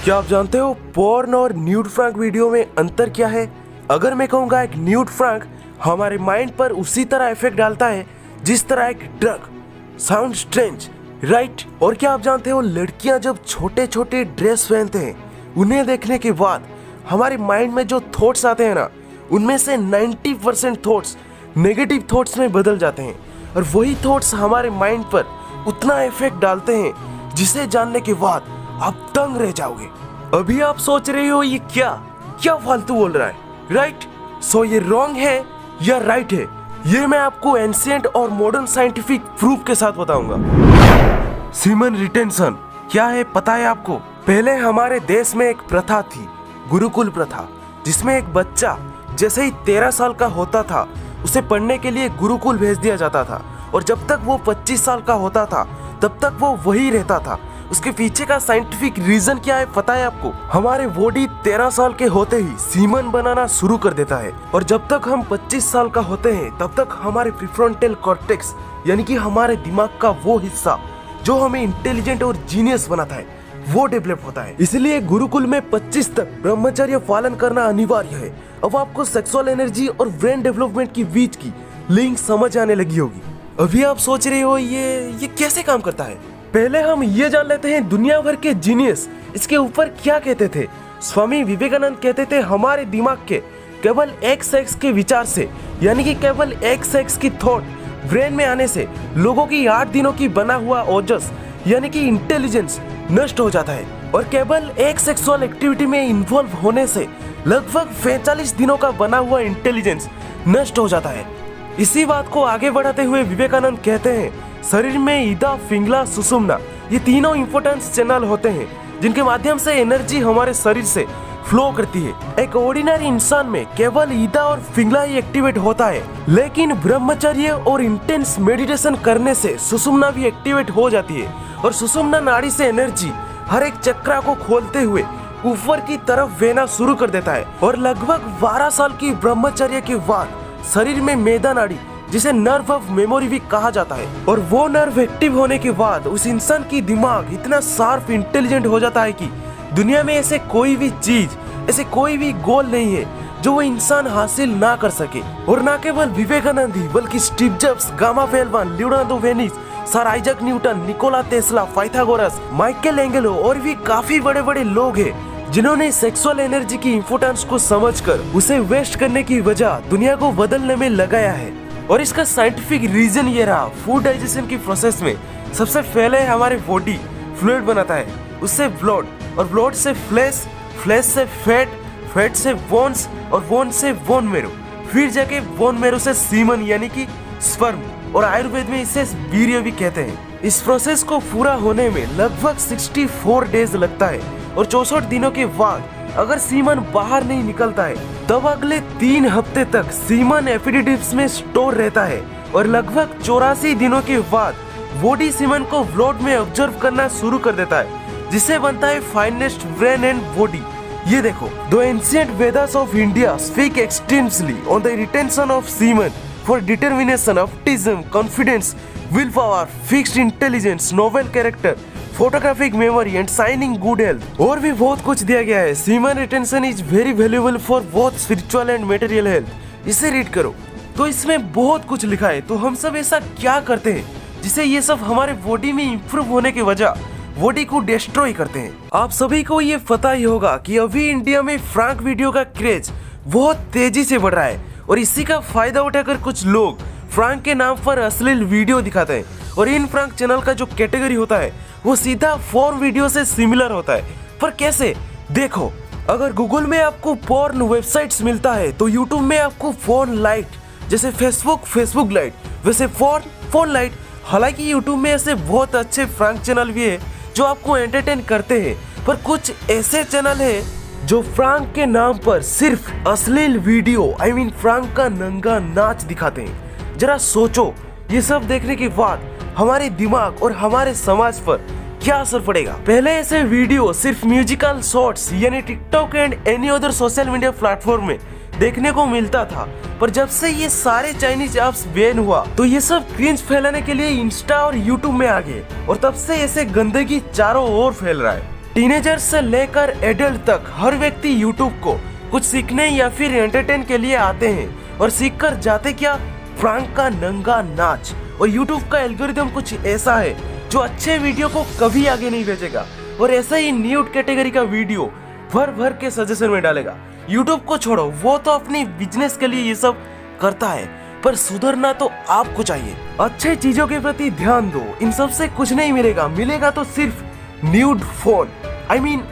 क्या आप जानते हो पोर्न और न्यूड फ्रैंक वीडियो में अंतर क्या है? अगर मैं कहूँगा एक न्यूड फ्रैंक हमारे माइंड पर उसी तरह इफेक्ट डालता है जिस तरह एक ड्रग। Sound strange, right? और क्या आप जानते हो लड़कियां जब छोटे छोटे ड्रेस पहनते हैं उन्हें देखने के बाद हमारे माइंड में जो थॉट्स आते हैं ना, उनमें से 90% थॉट्स नेगेटिव थॉट्स में बदल जाते हैं और वही थॉट्स हमारे माइंड पर उतना इफेक्ट डालते हैं जिसे जानने के बाद आप दंग रह जाओगे। अभी आप सोच रहे हो ये क्या फालतू बोल रहा है, राइट? सो ये रॉन्ग है या राइट है, ये मैं आपको एंशिएंट और मॉडर्न साइंटिफिक प्रूफ के साथ बताऊंगा। सीमन रिटेंशन क्या है पता है आपको? पहले हमारे देश में एक प्रथा थी, गुरुकुल प्रथा, जिसमें एक बच्चा जैसे ही 13 साल का होता था उसे पढ़ने के लिए गुरुकुल भेज दिया जाता था और जब तक वो 25 साल का होता था तब तक वो वही रहता था। उसके पीछे का साइंटिफिक रीजन क्या है पता है आपको? हमारे बॉडी 13 साल के होते ही सीमन बनाना शुरू कर देता है और जब तक हम 25 साल का होते हैं तब तक हमारे प्रीफ्रंटल कॉर्टेक्स यानी कि हमारे दिमाग का वो हिस्सा जो हमें इंटेलिजेंट और जीनियस बनाता है वो डेवलप होता है। इसलिए गुरुकुल में 25 तक ब्रह्मचर्य पालन करना अनिवार्य है। अब आपको सेक्सुअल एनर्जी और ब्रेन डेवलपमेंट की बीच की लिंक समझ आने लगी होगी। अभी आप सोच रहे हो ये कैसे काम करता है? पहले हम ये जान लेते हैं दुनिया भर के जीनियस इसके ऊपर क्या कहते थे। स्वामी विवेकानंद कहते थे हमारे दिमाग के केवल एक सेक्स के विचार से यानी कि केवल एक सेक्स की थॉट ब्रेन में आने से लोगों की 8 दिनों की बना हुआ ओजस यानी कि इंटेलिजेंस नष्ट हो जाता है और केवल एक सेक्सुअल एक्टिविटी में इन्वॉल्व होने से लगभग 45 दिनों का बना हुआ इंटेलिजेंस नष्ट हो जाता है। इसी बात को आगे बढ़ाते हुए विवेकानंद कहते हैं शरीर में ईदा, पिंगला, सुषुम्ना ये तीनों इंपोर्टेंस चैनल होते हैं जिनके माध्यम से एनर्जी हमारे शरीर से फ्लो करती है। एक ऑर्डिनरी इंसान में केवल ईदा और पिंगला ही एक्टिवेट होता है, लेकिन ब्रह्मचर्य और इंटेंस मेडिटेशन करने से सुषुम्ना भी एक्टिवेट हो जाती है और सुषुम्ना नाड़ी से एनर्जी हर एक चक्रा को खोलते हुए ऊपर की तरफ बहना शुरू कर देता है और लगभग 12 साल की ब्रह्मचर्य के बाद शरीर में मेदा नाड़ी जिसे नर्व ऑफ मेमोरी भी कहा जाता है और वो नर्व एक्टिव होने के बाद उस इंसान की दिमाग इतना शार्प इंटेलिजेंट हो जाता है कि दुनिया में ऐसे कोई भी चीज, ऐसे कोई भी गोल नहीं है जो वो इंसान हासिल ना कर सके। और ना केवल विवेकानंद ही बल्कि स्टीव जॉब्स, गामा पहलवान, Leonardo Venice, sir Isaac Newton, Nikola Tesla, Pythagoras, Michael Angelo और भी काफी बड़े बड़े लोग हैं जिन्होंने सेक्सुअल एनर्जी की इंपोर्टेंस को समझकर उसे वेस्ट करने की वजह दुनिया को बदलने में लगाया है। और इसका साइंटिफिक रीजन ये रहा, फूड डाइजेशन की प्रोसेस में सबसे पहले हमारे बॉडी फ्लूइड बनाता है, उससे ब्लड और ब्लड से फ्लैश, फ्लैश से फैट, फैट से बोन्स और बोन से बोन मेरो, फिर जाके बोन मेरो से सीमन यानी कि स्पर्म और आयुर्वेद में इसे वीर्य भी कहते हैं। इस प्रोसेस को पूरा होने में लगभग 64 डेज लगता है और 64 दिनों के बाद अगर सीमन बाहर नहीं निकलता है तब अगले 3 हफ्ते तक सीमन एपिडिडिप्स में स्टोर रहता है और लगभग 84 दिनों के बाद बॉडी सीमन को ब्लड में ऑब्जर्व करना शुरू कर देता है जिससे बनता है फाइनेस्ट ब्रेन एंड बॉडी। ये देखो, the ancient Vedas of India speak extensively on the retention of semen for determination, optimism, confidence, will power, fixed intelligence, noble character, photographic memory and shining good health और भी बहुत कुछ दिया गया है। Semen retention is very valuable for both spiritual and material health. इसे read करो तो इसमें बहुत कुछ लिखा है। तो हम सब ऐसा क्या करते हैं जिसे ये सब हमारे बॉडी में इंप्रूव होने की वजह बॉडी को डिस्ट्रॉय करते हैं? आप सभी को ये पता ही होगा कि अभी इंडिया में फ्रैंक वीडियो का क्रेज बहुत तेजी से बढ़ रहा है और इसी का फायदा उठाकर कुछ लोग फ्रैंक के नाम पर अश्लील वीडियो दिखाते हैं और इन फ्रैंक चैनल का जो कैटेगरी होता है वो सीधा फोर्न वीडियो से सिमिलर होता है। पर कैसे? देखो, अगर गूगल में आपको पोर्न वेबसाइट्स मिलता है तो यूट्यूब में आपको फोन लाइट, जैसे फेसबुक लाइट, वैसे फोन लाइट। हालांकि यूट्यूब में ऐसे बहुत अच्छे फ्रैंक चैनल भी है जो आपको एंटरटेन करते हैं, पर कुछ ऐसे चैनल है जो फ्रैंक के नाम पर सिर्फ अश्लील वीडियो फ्रैंक का नंगा नाच दिखाते हैं। जरा सोचो, ये सब देखने के बाद हमारे दिमाग और हमारे समाज पर क्या असर पड़ेगा? पहले ऐसे वीडियो सिर्फ म्यूजिकल शॉर्ट्स यानी TikTok and any other social media platform में देखने को मिलता था, पर जब से ये सारे चाइनीज ऐप्स बैन हुआ तो ये सब क्रिंज फैलाने के लिए इंस्टा और यूट्यूब में आ गए और तब से ऐसे गंदगी चारों ओर फैल रहा है। टीनेजर्स से लेकर एडल्ट तक हर व्यक्ति यूट्यूब को कुछ सीखने या फिर एंटरटेन के लिए आते हैं और सीख कर जाते क्या, फ्रैंक का नंगा नाच। और यूट्यूब का एल्गोरिथम कुछ ऐसा है जो अच्छे वीडियो को कभी आगे नहीं भेजेगा और ऐसा ही न्यूड कैटेगरी का वीडियो भर भर के सजेशन में डालेगा। यूट्यूब को छोड़ो, वो तो अपनी बिजनेस के लिए ये सब करता है, पर सुधरना तो आपको चाहिए। अच्छे चीजों के प्रति ध्यान दो, इन सब से कुछ नहीं मिलेगा, मिलेगा तो सिर्फ न्यूड फोन,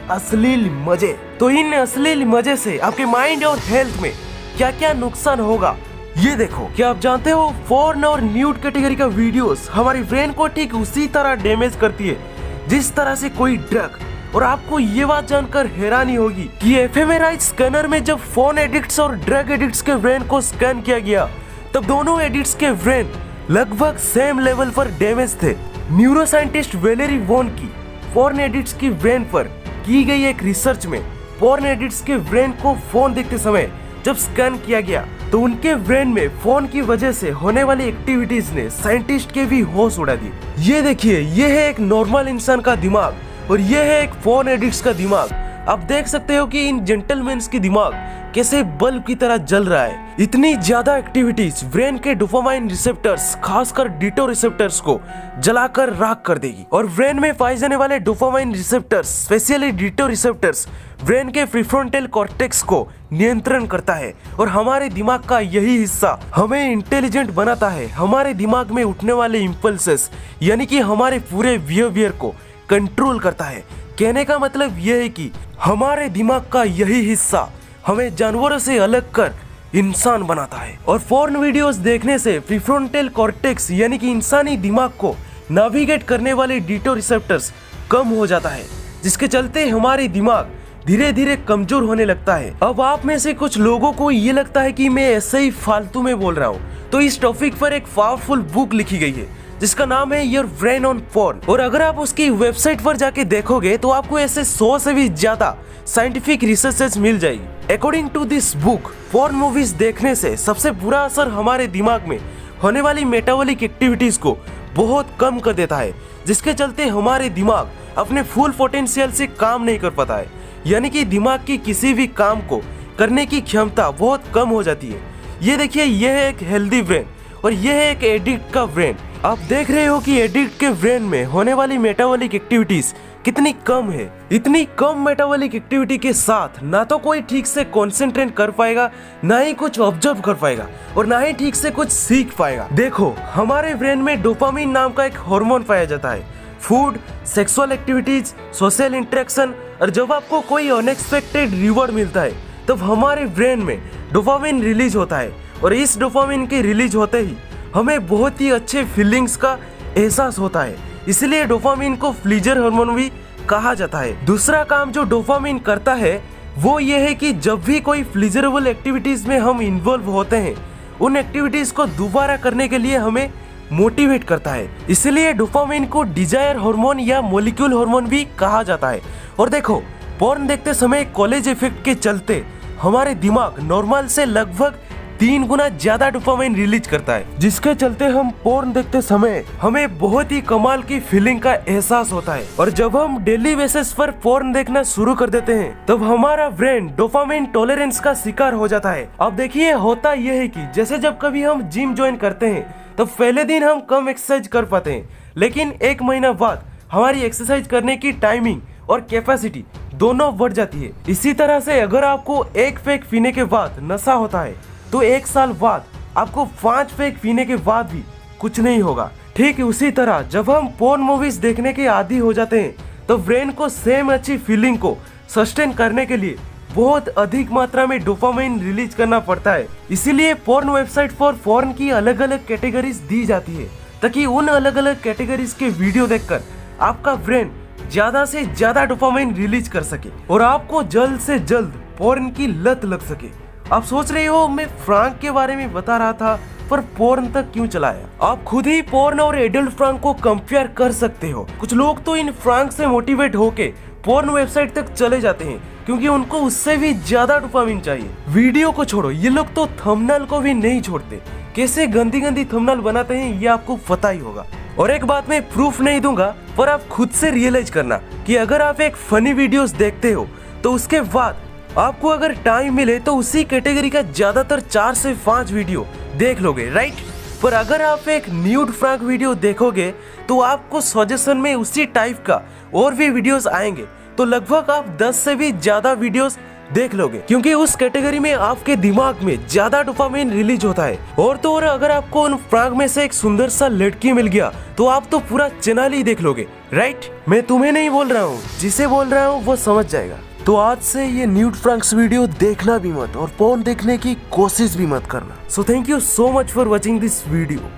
अश्लील मजे। तो इन अश्लील मजे से आपके माइंड और हेल्थ में क्या क्या नुकसान होगा ये देखो। क्या आप जानते हो, फोर्न और न्यूड कैटेगरी का वीडियोस हमारी ब्रेन को ठीक उसी तरह डैमेज करती है जिस तरह से कोई ड्रग। और आपको ये बात जानकर हैरानी होगी कि एफएमआरआई स्कैनर में जब फोन एडिक्ट्स और ड्रग एडिक्ट्स के ब्रेन को स्कैन किया गया तब दोनों एडिक्ट्स के ब्रेन लगभग सेम लेवल पर डैमेज थे। न्यूरोसाइंटिस्ट वैलेरी वॉन की फोर्न एडिक्ट्स की ब्रेन पर की गई एक रिसर्च में फोर्न एडिक्ट्स के ब्रेन को फोन देखते समय जब स्कैन किया गया तो उनके ब्रेन में फोन की वजह से होने वाली एक्टिविटीज ने साइंटिस्ट के भी होश उड़ा दी। ये देखिए, ये है एक नॉर्मल इंसान का दिमाग और ये है एक फोन एडिक्ट्स का दिमाग। आप देख सकते हो कि इन जेंटलमैन्स की दिमाग कैसे बल्ब की तरह जल रहा है। इतनी ज्यादा एक्टिविटीज ब्रेन के डोपामाइन रिसेप्टर्स, खासकर डीटो रिसेप्टर्स को जलाकर राख कर देगी। और ब्रेन में पाए जाने वाले dopamine receptors, specially ditto receptors, brain के प्रीफ्रंटल कॉर्टेक्स को नियंत्रण करता है और हमारे दिमाग का यही हिस्सा हमें इंटेलिजेंट बनाता है। हमारे दिमाग में उठने वाले इम्पल्सेस यानी कि हमारे पूरे बिहेवियर को कंट्रोल करता है। कहने का मतलब यह है कि हमारे दिमाग का यही हिस्सा हमें जानवरों से अलग कर इंसान बनाता है। और फोर्न वीडियोस देखने से प्रीफ्रंटल कॉर्टेक्स यानी कि इंसानी दिमाग को नेविगेट करने वाले डीटो रिसेप्टर्स कम हो जाता है, जिसके चलते हमारे दिमाग धीरे धीरे कमजोर होने लगता है। अब आप में से कुछ लोगों को ये लगता है कि मैं ऐसे ही फालतू में बोल रहा हूँ, तो इस टॉपिक पर एक पावरफुल बुक लिखी गई है जिसका नाम है योर ब्रेन ऑन फोर्न। और अगर आप उसकी वेबसाइट पर जाके देखोगे तो आपको ऐसे 100 से भी ज्यादा साइंटिफिक रिसर्चेस मिल जाएगी। According to this book, porn movies देखने से सबसे बुरा असर हमारे दिमाग में होने वाली मेटाबॉलिक एक्टिविटीज को बहुत कम कर देता है, जिसके चलते हमारे दिमाग अपने फुल पोटेंशियल से काम नहीं कर पाता है। यानी कि दिमाग की किसी भी काम को करने की क्षमता बहुत कम हो जाती है। ये देखिए, यह है एक हेल्दी ब्रेन और यह है एक एडिक्ट का ब्रेन। आप देख रहे हो कि एडिक्ट के ब्रेन में होने वाली मेटाबॉलिक एक्टिविटीज कितनी कम है। इतनी कम मेटाबॉलिक एक्टिविटी के साथ ना तो कोई ठीक से कंसंट्रेट कर पाएगा, ना ही कुछ ऑब्जर्व कर पाएगा और ना ही ठीक से कुछ सीख पाएगा। देखो, हमारे ब्रेन में डोपामिन नाम का एक हार्मोन पाया जाता है। Food, sexual activities, social interaction और जब आपको कोई अनएक्सपेक्टेड रिवॉर्ड मिलता है तब हमारे ब्रेन में डोपामिन रिलीज होता है और इस डोपामिन के रिलीज होते ही हमें बहुत ही अच्छे फीलिंग्स का एहसास होता है। इसलिए डोपामिन को प्लीजर हार्मोन भी कहा जाता है। दूसरा काम जो डोपामिन करता है वो ये है कि जब भी कोई प्लीजरेबल एक्टिविटीज में हम इन्वॉल्व होते हैं, उन एक्टिविटीज को दोबारा करने के लिए हमें मोटिवेट करता है। इसलिए डोपामिन को डिजायर हार्मोन या मॉलिक्यूल हार्मोन भी कहा जाता है। और देखो, पोर्न देखते समय कॉलेज इफेक्ट के चलते हमारे दिमाग नॉर्मल से लगभग 3 गुना ज्यादा डोपामिन रिलीज करता है, जिसके चलते हम पोर्न देखते समय हमें बहुत ही कमाल की फीलिंग का एहसास होता है। और जब हम डेली बेसिस पर पोर्न देखना शुरू कर देते हैं तब हमारा ब्रेन डोपामिन टॉलरेंस का शिकार हो जाता है। अब देखिए, होता यह है कि जैसे जब कभी हम जिम ज्वाइन करते हैं तब पहले दिन हम कम एक्सरसाइज कर पाते हैं, लेकिन 1 महीना बाद हमारी एक्सरसाइज करने की टाइमिंग और कैपेसिटी दोनों बढ़ जाती है। इसी तरह से अगर आपको 1 पैक पीने के बाद नशा होता है तो 1 साल बाद आपको 5 पैक पीने के बाद भी कुछ नहीं होगा। ठीक उसी तरह जब हम पोर्न मूवीज देखने के आदी हो जाते हैं तो ब्रेन को सेम अच्छी फीलिंग को सस्टेन करने के लिए बहुत अधिक मात्रा में डोपामाइन रिलीज करना पड़ता है। इसीलिए पोर्न वेबसाइट पर पोर्न की अलग अलग कैटेगरीज दी जाती है ताकि उन अलग अलग कैटेगरीज के वीडियो देखकर आपका ब्रेन ज्यादा से ज्यादा डोपामाइन रिलीज कर सके और आपको जल्द से जल्द पोर्न की लत लग सके। आप सोच रहे हो मैं फ्रैंक के बारे में बता रहा था पर पोर्न तक क्यों चलाया? आप खुद ही पोर्न और एडल्ट फ्रैंक को कंपेयर कर सकते हो। कुछ लोग तो इन फ्रैंक से मोटिवेट होके पोर्न वेबसाइट तक चले जाते हैं क्योंकि उनको उससे भी ज्यादा डोपामिन चाहिए। वीडियो को छोड़ो, ये लोग तो थंबनेल को भी नहीं छोड़ते। कैसे गंदी गंदी थंबनेल बनाते हैं ये आपको पता ही होगा। और एक बात मैं प्रूफ नहीं दूंगा, पर आप खुद से रियलाइज करना कि अगर आप एक फनी वीडियोस देखते हो तो उसके बाद आपको अगर टाइम मिले तो उसी कैटेगरी का ज्यादातर 4 से 5 वीडियो देख लोगे, राइट। पर अगर आप एक न्यूड फ्रैंक वीडियो देखोगे तो आपको सजेशन में उसी टाइप का और भी वीडियोस आएंगे, तो लगभग आप 10 से भी ज्यादा वीडियोस देख लोगे, क्योंकि उस कैटेगरी में आपके दिमाग में ज्यादा डोपामिन रिलीज होता है। और तो और अगर आपको उन फ्रैंक में से एक सुंदर सा लड़की मिल गया तो आप तो पूरा चैनल ही देख लोगे, राइट। मैं तुम्हें नहीं बोल रहा हूँ, जिसे बोल रहा हूँ वो समझ जाएगा। तो आज से ये न्यूड फ्रैंक्स वीडियो देखना भी मत और पोर्न देखने की कोशिश भी मत करना। So thank you so much for watching this video.